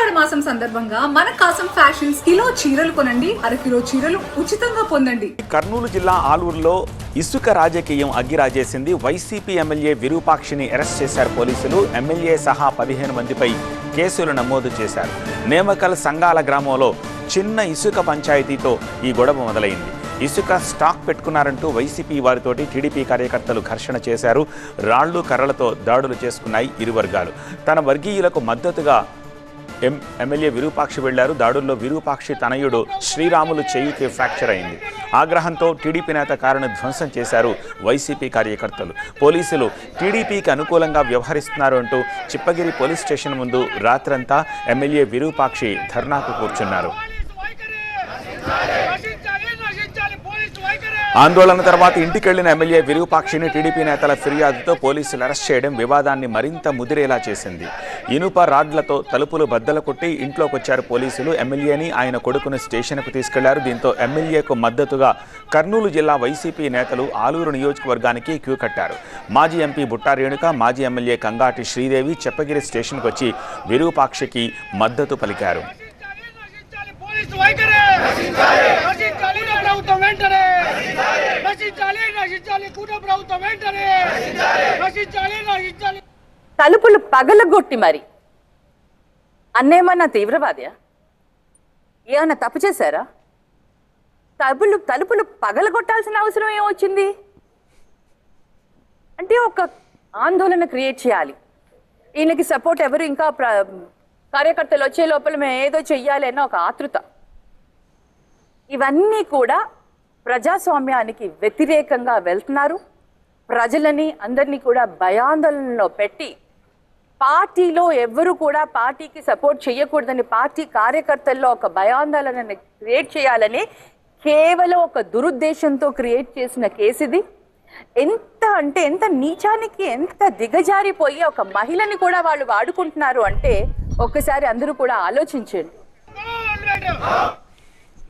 ఆషాఢ మాసం సందర్భంగా మన కాసం ఫ్యాషన్స్ కిలో చీరలు కొనండి, అరకిలో చీరలు ఉచితంగా పొందండి. కర్నూలు జిల్లా ఆలూరులో ఇసుక రాజకీయం అగ్గిరాజేసింది. వైసీపీ ఎమ్మెల్యే విరూపాక్షిని అరెస్ట్ చేశారు పోలీసులు. ఎమ్మెల్యే సహా 15 మందిపై కేసులు నమోదు చేశారు. నేమకల్ సంగాల గ్రామంలో చిన్న ఇసుక పంచాయతీతో ఈ గొడవ మొదలైంది. ఇసుక స్టాక్ పెట్టుకున్నారంటూ వైసీపీ వారితోటి టీడీపీ కార్యకర్తలు ఘర్షణ చేశారు. రాళ్లు కర్రలతో దాడులు చేసుకున్నాయి ఇరు వర్గాలు. తన వర్గీయులకు మద్దతుగా ఎమ్మెల్యే విరూపాక్షి వెళ్లారు. దాడుల్లో విరూపాక్షి తనయుడు శ్రీరాములు చెయ్యికి ఫ్రాక్చర్ అయింది. ఆగ్రహంతో టీడీపీ నేత కారును ధ్వంసం చేశారు వైసీపీ కార్యకర్తలు. పోలీసులు టీడీపీకి అనుకూలంగా వ్యవహరిస్తున్నారు అంటూ చిప్పగిరి పోలీస్ స్టేషన్ ముందు రాత్రంతా ఎమ్మెల్యే విరూపాక్షి ధర్నాకు కూర్చున్నారు. ఆందోళన తర్వాత ఇంటికెళ్లిన ఎమ్మెల్యే విరూపాక్షిని టీడీపీ నేతల ఫిర్యాదుతో పోలీసులు అరెస్ట్ చేయడం వివాదాన్ని మరింత ముదిరేలా చేసింది. ఇనుప రాడ్లతో తలుపులు బద్దలు కొట్టి ఇంట్లోకొచ్చారు పోలీసులు. ఎమ్మెల్యేని ఆయన కొడుకును స్టేషన్కు తీసుకెళ్లారు. దీంతో ఎమ్మెల్యేకు మద్దతుగా కర్నూలు జిల్లా వైసీపీ నేతలు ఆలూరు నియోజకవర్గానికి క్యూ కట్టారు. మాజీ ఎంపీ బుట్టా రేణుక, మాజీ ఎమ్మెల్యే కంగాటి శ్రీదేవి చెప్పగిరి స్టేషన్కు వచ్చి విరూపాక్షికి మద్దతు పలికారు. తలుపులు పగలగొట్టి మరి అన్నేమన్నా తీవ్రవాదియా? ఏమన్నా తప్పు చేశారా? తలుపులు పగలగొట్టాల్సిన అవసరం ఏమొచ్చింది? అంటే ఒక ఆందోళన క్రియేట్ చేయాలి. ఈయనకి సపోర్ట్ ఎవరు ఇంకా కార్యకర్తలు వచ్చే లోపల మేము ఏదో చెయ్యాలి అన్న ఒక ఆతృత. ఇవన్నీ కూడా ప్రజాస్వామ్యానికి వ్యతిరేకంగా వెళ్తున్నారు. ప్రజలని అందరినీ కూడా భయాందోళనలో పెట్టి పార్టీలో ఎవరు కూడా పార్టీకి సపోర్ట్ చేయకూడదని పార్టీ కార్యకర్తల్లో ఒక భయాందోళనని క్రియేట్ చేయాలని కేవలం ఒక దురుద్దేశంతో క్రియేట్ చేసిన కేసు ఇది. ఎంత నీచానికి ఎంత దిగజారిపోయి ఒక మహిళని కూడా వాళ్ళు వాడుకుంటున్నారు అంటే ఒక్కసారి అందరూ కూడా ఆలోచించండి.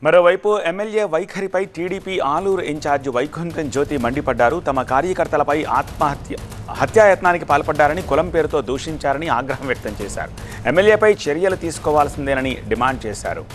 మరోవైపు ఎమ్మెల్యే వైఖరిపై టీడీపీ ఆలూరు ఇన్ఛార్జ్ వైకుంఠం జ్యోతి మండిపడ్డారు. తమ కార్యకర్తలపై హత్యాయత్నానికి పాల్పడ్డారని, కులం పేరుతో దూషించారని ఆగ్రహం వ్యక్తం చేశారు. ఎమ్మెల్యేపై చర్యలు తీసుకోవాల్సిందేనని డిమాండ్ చేశారు.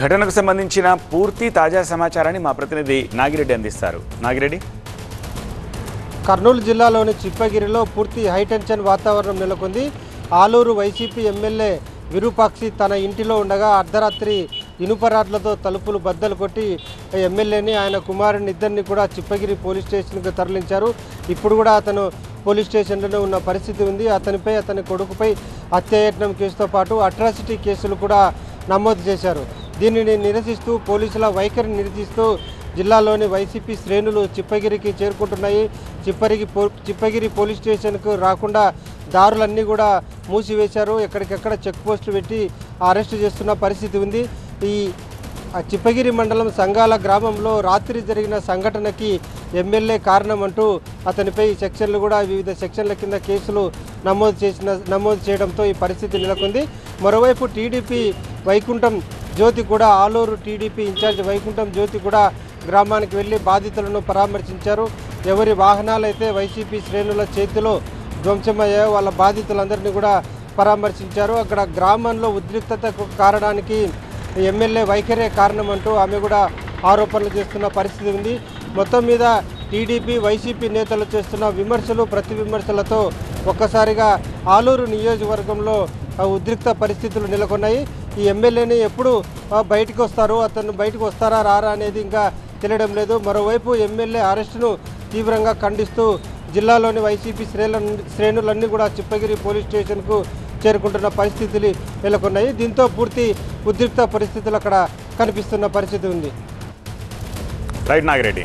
ఘటనకు సంబంధించిన పూర్తి తాజా సమాచారాన్ని మా ప్రతినిధి నాగిరెడ్డి అందిస్తారు. నాగిరెడ్డి, కర్నూలు జిల్లాలోని చిప్పగిరిలో పూర్తి హైటెన్షన్ వాతావరణం నెలకొంది. ఆలూరు వైసీపీ ఎమ్మెల్యే విరూపాక్షి తన ఇంటిలో ఉండగా అర్ధరాత్రి ఇనుపరాడ్లతో తలుపులు బద్దలు కొట్టి ఎమ్మెల్యేని ఆయన కుమారుని ఇద్దరిని కూడా చిప్పగిరి పోలీస్ స్టేషన్కి తరలించారు. ఇప్పుడు కూడా అతను పోలీస్ స్టేషన్లోనే ఉన్న పరిస్థితి ఉంది. అతనిపై అతని కొడుకుపై హత్యాయత్నం కేసుతో పాటు అట్రాసిటీ కేసులు కూడా నమోదు చేశారు. దీనిని నిరసిస్తూ పోలీసుల వైఖరిని నిరసిస్తూ జిల్లాలోని వైసీపీ శ్రేణులు చిప్పగిరికి చేరుకుంటున్నాయి. చిప్పగిరి పోలీస్ స్టేషన్కు రాకుండా దారులన్నీ కూడా మూసివేశారు. ఎక్కడికెక్కడ చెక్ పోస్టులు పెట్టి అరెస్టు చేస్తున్న పరిస్థితి ఉంది. ఈ చిప్పగిరి మండలం సంగాల గ్రామంలో రాత్రి జరిగిన సంఘటనకి ఎమ్మెల్యే కారణం అంటూ అతనిపై సెక్షన్లు కూడా వివిధ సెక్షన్ల కింద కేసులు నమోదు చేయడంతో ఈ పరిస్థితి నెలకొంది. మరోవైపు టీడీపీ వైకుంఠం జ్యోతి కూడా ఆలూరు టీడీపీ ఇన్ఛార్జ్ వైకుంఠం జ్యోతి కూడా గ్రామానికి వెళ్ళి బాధితులను పరామర్శించారు. ఎవరి వాహనాలైతే వైసీపీ శ్రేణుల చేతిలో ధ్వంసమయ్యాయో వాళ్ళ బాధితులందరినీ కూడా పరామర్శించారు. అక్కడ గ్రామంలో ఉద్రిక్తతకు కారణానికి ఎమ్మెల్యే వైఖరే కారణం అంటూ ఆమె కూడా ఆరోపణలు చేస్తున్న పరిస్థితి ఉంది. మొత్తం మీద టీడీపీ వైసీపీ నేతలు చేస్తున్న విమర్శలు ప్రతి విమర్శలతో ఒక్కసారిగా ఆలూరు నియోజకవర్గంలో ఉద్రిక్త పరిస్థితులు నెలకొన్నాయి. ఈ ఎమ్మెల్యేని ఎప్పుడు బయటకు వస్తారు, అతను బయటకు వస్తారా రారా అనేది ఇంకా తెలియడం లేదు. మరోవైపు ఎమ్మెల్యే అరెస్టును తీవ్రంగా ఖండిస్తూ జిల్లాలోని వైసీపీ శ్రేణులన్నీ కూడా చిప్పగిరి పోలీస్ స్టేషన్కు చేరుకుంటున్న పరిస్థితులు నెలకొన్నాయి. దీంతో పూర్తి ఉద్రిక్త పరిస్థితులు అక్కడ కనిపిస్తున్న పరిస్థితి ఉంది. రైట్ నాగిరెడ్డి.